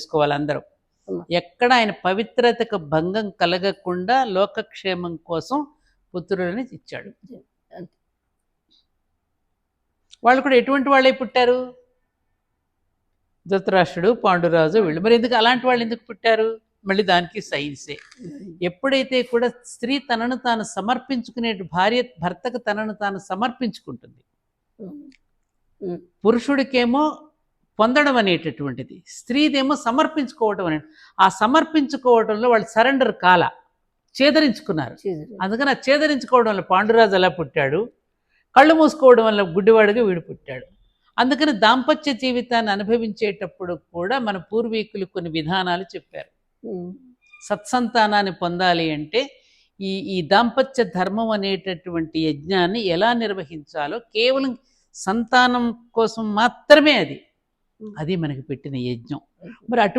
చేసుకోవాలి అందరం. ఎక్కడ ఆయన పవిత్రతకు భంగం కలగకుండా లోకక్షేమం కోసం పుత్రులని ఇచ్చాడు. వాళ్ళు కూడా ఎటువంటి వాళ్ళే పుట్టారు? ధృతరాష్ట్రుడు, పాండురాజు వీళ్ళు. మరి ఎందుకు అలాంటి వాళ్ళు ఎందుకు పుట్టారు? మళ్ళీ దానికి సైన్సే. ఎప్పుడైతే కూడా స్త్రీ తనను తాను సమర్పించుకునే, భార్య భర్తకు తనను తాను సమర్పించుకుంటుంది, పురుషుడికేమో పొందడం అనేటటువంటిది, స్త్రీదేమో సమర్పించుకోవటం అనేది. ఆ సమర్పించుకోవడంలో వాళ్ళు సరెండర్ కాల, చేదరించుకున్నారు. అందుకని ఆ చేదరించుకోవడం వల్ల పాండురాజు అలా పుట్టాడు, కళ్ళు మూసుకోవడం వల్ల గుడ్డివాడుగా వీడు పుట్టాడు. అందుకని దాంపత్య జీవితాన్ని అనుభవించేటప్పుడు కూడా మన పూర్వీకులు కొన్ని విధానాలు చెప్పారు. సత్సంతానాన్ని పొందాలి అంటే ఈ దాంపత్య ధర్మం అనేటటువంటి యజ్ఞాన్ని ఎలా నిర్వహించాలో, కేవలం సంతానం కోసం మాత్రమే అది మనకి పెట్టిన యజ్ఞం. మరి అటు